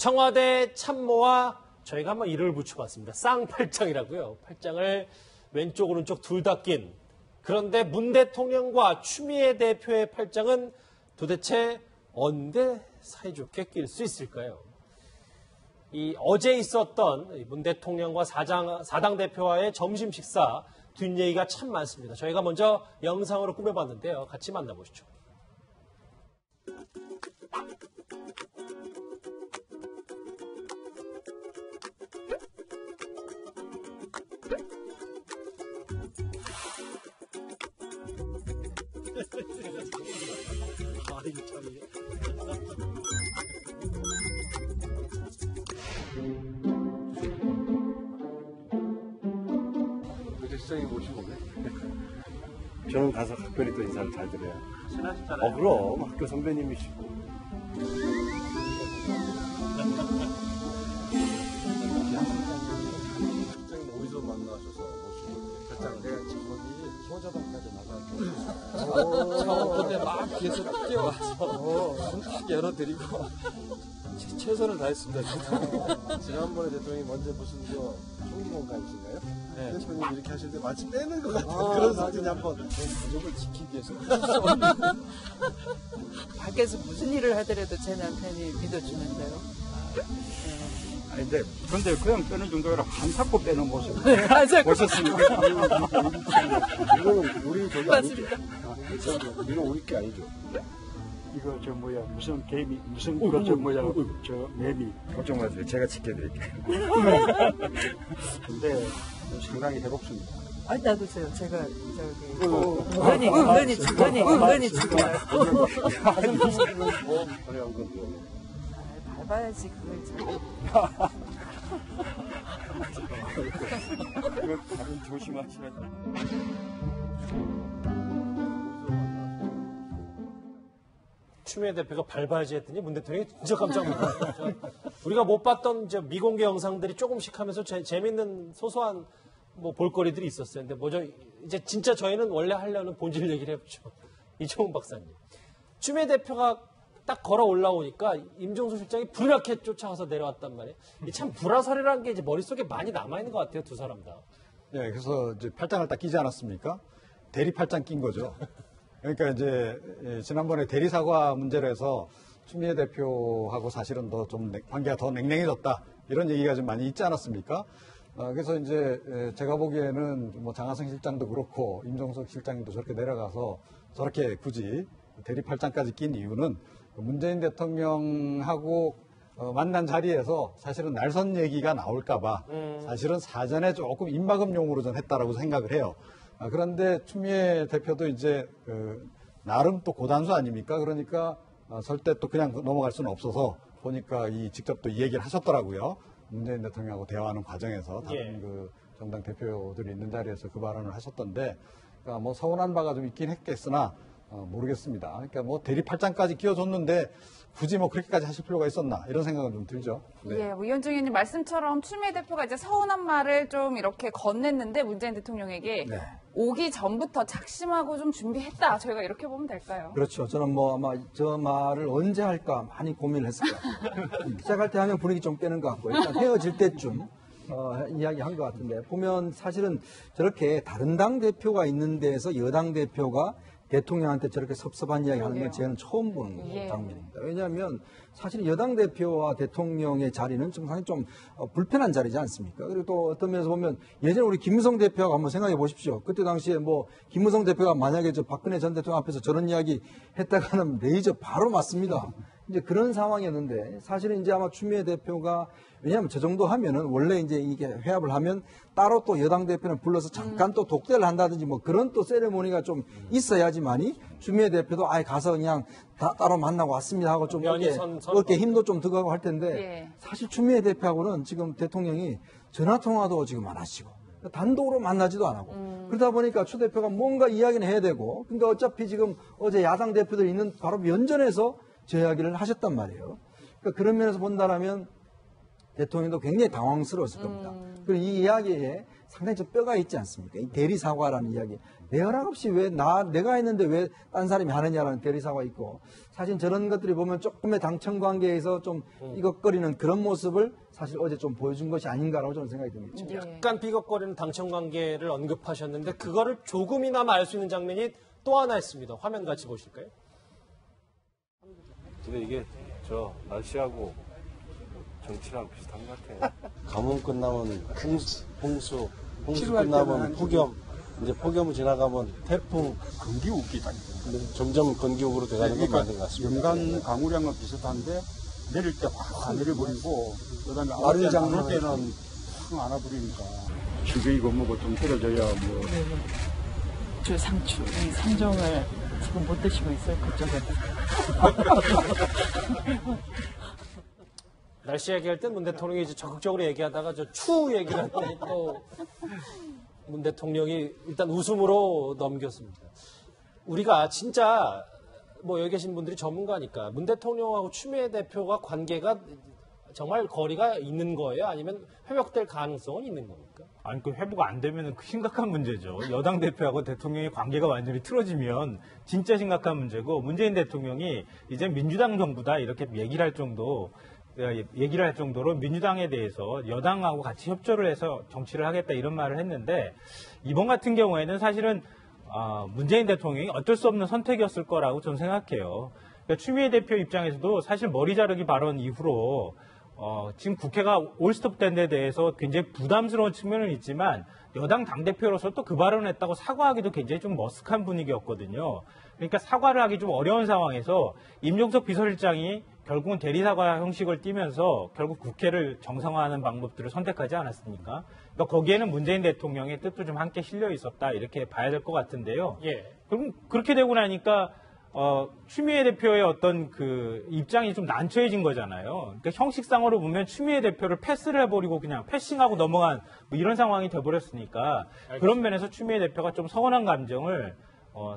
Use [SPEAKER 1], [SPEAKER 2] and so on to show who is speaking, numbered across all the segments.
[SPEAKER 1] 청와대 참모와 저희가 한번 이름을 붙여봤습니다. 쌍팔짱이라고요. 팔짱을 왼쪽 오른쪽 둘 다 낀. 그런데 문 대통령과 추미애 대표의 팔짱은 도대체 언제 사이좋게 낄 수 있을까요? 어제 있었던 문 대통령과 사당 대표와의 점심 식사 뒷얘기가 참 많습니다. 저희가 먼저 영상으로 꾸며봤는데요. 같이 만나보시죠.
[SPEAKER 2] 시장에 모시고 오네.
[SPEAKER 3] 저는 가서 각별히 또 인사를 잘 드려요.
[SPEAKER 2] 친하셨잖아요.
[SPEAKER 3] 그럼 학교 선배님이시고.
[SPEAKER 2] 실장님 어디서 만나셔서 모시고 살짝 내가 직원이 소자방까지 나가서 그때 막 뒤에서 뛰어가서 문 열어드리고 최선을 다했습니다. 지난번에 대통령이 먼저 무슨 총기공간이신가요? 네. 대표님 이렇게 하시는데 마치 빼는 것 같은 그런 사진이 한번 가족을 지키기 위해서
[SPEAKER 4] 밖에서 무슨 일을 하더라도 제 남편이 믿어주는데요.
[SPEAKER 5] 근데 그냥 빼는 정도가 아니라 한사코 빼는 모습
[SPEAKER 4] 보셨습니까?
[SPEAKER 3] 이거는 우리 저기
[SPEAKER 4] 맞습니다.
[SPEAKER 3] 아니죠? 이거 우리 게 아니죠?
[SPEAKER 5] 이거 무슨 개미 무슨 매미
[SPEAKER 3] 걱정 마세요. 제가 지켜드릴게요.
[SPEAKER 5] 근데 상당히 해롭습니다.
[SPEAKER 4] 아니 놔두세요. 제가 저기 은근히 죽어요. 밟아야지 그걸 참.
[SPEAKER 5] 이거 다른 조심하셔야 돼요.
[SPEAKER 1] 추미애 대표가 밟아야지 했더니 문 대통령이 진짜 깜짝 놀랐어요. 우리가 못 봤던 이제 미공개 영상들이 조금씩 하면서 재밌는 소소한 볼거리들이 있었어요. 근데 이제 진짜 저희는 원래 하려는 본질 얘기를 해보죠. 이종훈 박사님. 추미애 대표가 딱 걸어 올라오니까 임종수 실장이 불이렇게 쫓아와서 내려왔단 말이에요. 참 불화설이라는 게 이제 머릿속에 많이 남아있는 것 같아요. 두 사람 다.
[SPEAKER 6] 네, 그래서 이제 팔짱을 딱 끼지 않았습니까? 대리 팔짱 낀 거죠. 그러니까 이제 지난번에 대리 사과 문제로 해서 추미애 대표하고 사실은 관계가 더 냉랭해졌다 이런 얘기가 좀 많이 있지 않았습니까? 그래서 이제 제가 보기에는 장하성 실장도 그렇고 임종석 실장님도 저렇게 내려가서 저렇게 굳이 대리 팔짱까지 낀 이유는 문재인 대통령하고 만난 자리에서 사실은 날선 얘기가 나올까봐 사실은 사전에 조금 입막음용으로 좀 했다라고 생각을 해요. 그런데 추미애 대표도 이제 나름 또 고단수 아닙니까? 그러니까 절대 또 그냥 넘어갈 수는 없어서 보니까 직접 또 이 얘기를 하셨더라고요. 문재인 대통령하고 대화하는 과정에서 다른 정당 대표들이 있는 자리에서 그 발언을 하셨던데, 그러니까 서운한 바가 좀 있긴 했겠으나 모르겠습니다. 그러니까 대리 팔짱까지 끼워줬는데 굳이 그렇게까지 하실 필요가 있었나 이런 생각은 좀 들죠.
[SPEAKER 7] 네. 예, 이현중 의원님 말씀처럼 추미애 대표가 이제 서운한 말을 좀 이렇게 건넸는데 문재인 대통령에게 오기 전부터 작심하고 좀 준비했다. 저희가 이렇게 보면 될까요?
[SPEAKER 8] 그렇죠. 저는 아마 저 말을 언제 할까 많이 고민을 했을 거예요. 시작할 때 하면 분위기 좀 빼는 것 같고 일단 헤어질 때쯤 이야기한 것 같은데 보면 사실은 저렇게 다른 당 대표가 있는 데에서 여당 대표가 대통령한테 저렇게 섭섭한 이야기 하는 건 저는 처음 보는 장면입니다. 왜냐하면 사실 여당 대표와 대통령의 자리는 좀 상당히 좀 불편한 자리지 않습니까? 그리고 또 어떤 면에서 보면 예전에 우리 김무성 대표하고 한번 생각해 보십시오. 그때 당시에 김무성 대표가 만약에 박근혜 전 대통령 앞에서 저런 이야기 했다가는 레이저 바로 맞습니다. 이제 그런 상황이었는데 사실은 이제 아마 추미애 대표가 왜냐하면 저 정도 하면은 원래 이제 이게 회합을 하면 따로 또 여당 대표는 불러서 잠깐 또 독대를 한다든지 그런 또 세레모니가 좀 있어야지만이 추미애 대표도 아예 가서 그냥 따로 만나고 왔습니다 하고 좀 그렇게 힘도 좀 들어가고 할 텐데 사실 추미애 대표하고는 지금 대통령이 전화 통화도 지금 안 하시고 단독으로 만나지도 안 하고 그러다 보니까 추 대표가 뭔가 이야기는 해야 되고 그러니까 어차피 지금 어제 야당 대표들 있는 바로 면전에서 저 이야기를 하셨단 말이에요. 그러니까 그런 면에서 본다라면 대통령도 굉장히 당황스러웠을 겁니다. 그리고 이 이야기에 상당히 좀 뼈가 있지 않습니까? 이 대리 사과라는 이야기. 내 허락 없이 왜 내가 했는데 왜 딴 사람이 하느냐라는 대리 사과 있고, 사실 저런 것들이 보면 조금의 당청 관계에서 좀 이것거리는 그런 모습을 사실 어제 좀 보여준 것이 아닌가라고 저는 생각이 듭니다.
[SPEAKER 1] 약간 비겁거리는 당청 관계를 언급하셨는데 그거를 조금이나마 알 수 있는 장면이 또 하나 있습니다. 화면 같이 보실까요?
[SPEAKER 3] 근데 이게 저 날씨하고 정치랑 비슷한 것 같아요. 가뭄 끝나면 홍수 끝나면 폭염, 이제 폭염을 지나가면 태풍,
[SPEAKER 5] 건기우기다.
[SPEAKER 3] 점점 건기옥으로 돼가는 건 맞는 것 같습니다.
[SPEAKER 5] 연간 강우량은 비슷한데 내릴 때 확 안 내려버리고 그다음에
[SPEAKER 8] 마른 장마
[SPEAKER 5] 올 때는 확 안아버리니까 지금 뭐고 좀 떨어져야 뭐
[SPEAKER 4] 주 상추, 이 상종을 지금 못 드시고 있어요, 그쪽에서.
[SPEAKER 1] 날씨 얘기할 때 문 대통령이 이제 적극적으로 얘기하다가 저 추 얘기를 했더니 또 문 대통령이 일단 웃음으로 넘겼습니다. 우리가 진짜 뭐 여기 계신 분들이 전문가니까 문 대통령하고 추미애 대표가 관계가 정말 거리가 있는 거예요? 아니면 회복될 가능성은 있는 겁니까?
[SPEAKER 9] 아니, 그 회복 안 되면 심각한 문제죠. 여당 대표하고 대통령의 관계가 완전히 틀어지면 진짜 심각한 문제고, 문재인 대통령이 이제 민주당 정부다 이렇게 얘기를 할 정도로 민주당에 대해서 여당하고 같이 협조를 해서 정치를 하겠다 이런 말을 했는데, 이번 같은 경우에는 사실은 문재인 대통령이 어쩔 수 없는 선택이었을 거라고 저는 생각해요. 그러니까 추미애 대표 입장에서도 사실 머리 자르기 발언 이후로 지금 국회가 올스톱된 데 대해서 굉장히 부담스러운 측면은 있지만, 여당 당대표로서 또 그 발언을 했다고 사과하기도 굉장히 좀 머쓱한 분위기였거든요. 그러니까 사과를 하기 좀 어려운 상황에서 임종석 비서실장이 결국은 대리사과 형식을 띠면서 결국 국회를 정상화하는 방법들을 선택하지 않았습니까? 그러니까 거기에는 문재인 대통령의 뜻도 좀 함께 실려 있었다, 이렇게 봐야 될 것 같은데요.
[SPEAKER 1] 예.
[SPEAKER 9] 그럼 그렇게 되고 나니까 추미애 대표의 어떤 그 입장이 좀 난처해진 거잖아요. 그러니까 형식상으로 보면 추미애 대표를 패스를 해버리고 그냥 패싱하고 넘어간 뭐 이런 상황이 돼버렸으니까, 그런 면에서 추미애 대표가 좀 서운한 감정을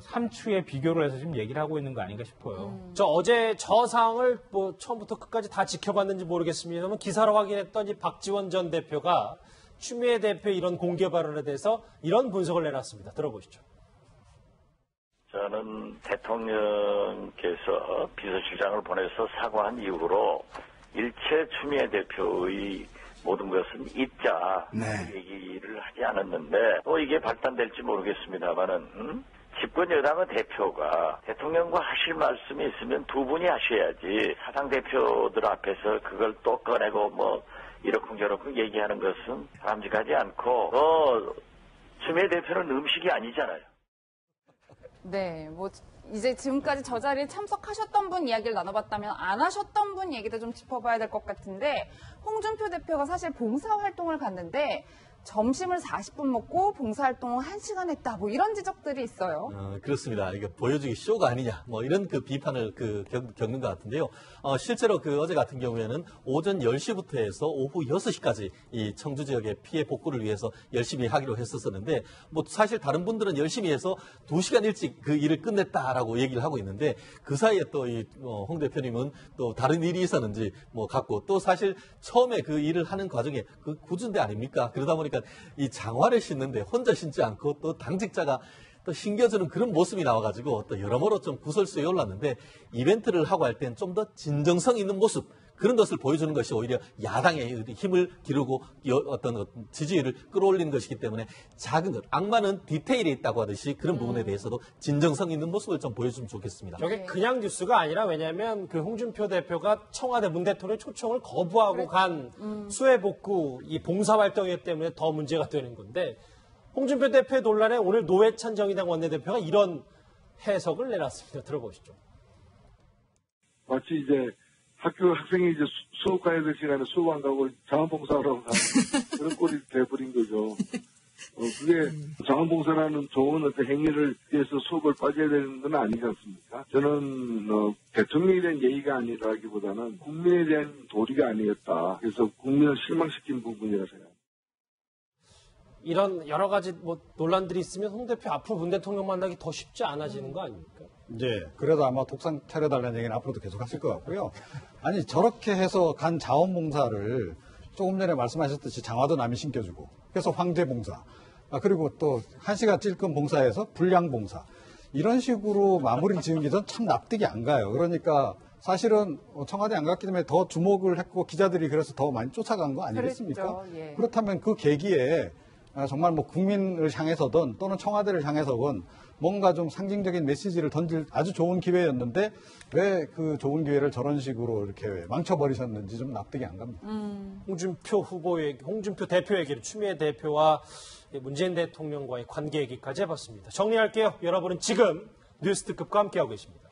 [SPEAKER 9] 삼추에 비교를 해서 지금 얘기를 하고 있는 거 아닌가 싶어요.
[SPEAKER 1] 저 어제 저 상황을 뭐 처음부터 끝까지 다 지켜봤는지 모르겠습니다만 기사로 확인했던 이 박지원 전 대표가 추미애 대표의 이런 공개 발언에 대해서 이런 분석을 내놨습니다. 들어보시죠.
[SPEAKER 10] 저는 대통령께서 비서실장을 보내서 사과한 이후로 일체 추미애 대표의 모든 것은 잊자 얘기를 하지 않았는데, 또 이게 발단될지 모르겠습니다만은 집권 여당의 대표가 대통령과 하실 말씀이 있으면 두 분이 하셔야지, 사당 대표들 앞에서 그걸 또 꺼내고 뭐 이러쿵저러쿵 얘기하는 것은 바람직하지 않고, 추미애 대표는 음식이 아니잖아요.
[SPEAKER 7] 네, 뭐 이제 지금까지 저 자리에 참석하셨던 분 이야기를 나눠봤다면 안 하셨던 분 얘기도 좀 짚어봐야 될 것 같은데, 홍준표 대표가 사실 봉사활동을 갔는데 점심을 40분 먹고 봉사활동을 1시간 했다, 뭐 이런 지적들이 있어요.
[SPEAKER 11] 그렇습니다. 이게 보여주기 쇼가 아니냐, 뭐 이런 그 비판을 겪는 것 같은데요. 실제로 어제 같은 경우에는 오전 10시부터 해서 오후 6시까지 이 청주 지역의 피해 복구를 위해서 열심히 하기로 했었는데, 뭐 사실 다른 분들은 열심히 해서 2시간 일찍 그 일을 끝냈다라고 얘기를 하고 있는데, 그 사이에 또 홍 대표님은 또 다른 일이 있었는지 뭐 갖고, 또 사실 처음에 그 일을 하는 과정에 그 구준대 아닙니까? 그러다 보니까 이 장화를 신는데 혼자 신지 않고 또 당직자가 또 신겨주는 그런 모습이 나와가지고 또 여러모로 좀 구설수에 올랐는데, 이벤트를 하고 할 땐 좀 더 진정성 있는 모습, 그런 것을 보여주는 것이 오히려 야당의 힘을 기르고 어떤 지지율을 끌어올리는 것이기 때문에, 작은 것, 악마는 디테일에 있다고 하듯이 그런 부분에 대해서도 진정성 있는 모습을 좀 보여주면 좋겠습니다.
[SPEAKER 1] 저게 그냥 뉴스가 아니라, 왜냐하면 그 홍준표 대표가 청와대 문 대통령의 초청을 거부하고 간 수해복구 이 봉사활동이기 때문에 더 문제가 되는 건데, 홍준표 대표의 논란에 오늘 노회찬 정의당 원내대표가 이런 해석을 내놨습니다. 들어보시죠.
[SPEAKER 12] 마치 이제 학교 학생이 이제 수업 가야 될 시간에 수업 안 가고 자원봉사하러 가는 그런 꼴이 돼버린 거죠. 그게 자원봉사라는 좋은 어떤 행위를 위해서 수업을 빠져야 되는 건 아니지 않습니까? 저는 대통령에 대한 예의가 아니라기보다는 국민에 대한 도리가 아니었다. 그래서 국민을 실망시킨 부분이라 생각합니다.
[SPEAKER 1] 이런 여러 가지 뭐 논란들이 있으면 홍 대표 앞으로 문 대통령 만나기 더 쉽지 않아지는 거 아닙니까?
[SPEAKER 6] 이제 그래도 아마 독상 차려달라는 얘기는 앞으로도 계속 하실 것 같고요. 아니, 저렇게 해서 간 자원봉사를 조금 전에 말씀하셨듯이 장화도 남이 신겨주고 그래서 황제봉사 그리고 또 1시간 찔끔 봉사에서 불량봉사 이런 식으로 마무리를 지은 게 전 참 납득이 안 가요. 그러니까 사실은 청와대 안 갔기 때문에 더 주목을 했고 기자들이 그래서 더 많이 쫓아간 거 아니겠습니까?
[SPEAKER 7] 그랬죠. 예.
[SPEAKER 6] 그렇다면 그 계기에 정말 뭐 국민을 향해서든 또는 청와대를 향해서든 뭔가 좀 상징적인 메시지를 던질 아주 좋은 기회였는데 왜 그 좋은 기회를 저런 식으로 이렇게 망쳐버리셨는지 좀 납득이 안 갑니다.
[SPEAKER 1] 홍준표 대표 얘기를 추미애 대표와 문재인 대통령과의 관계 얘기까지 해봤습니다. 정리할게요. 여러분은 지금 뉴스특급과 함께하고 계십니다.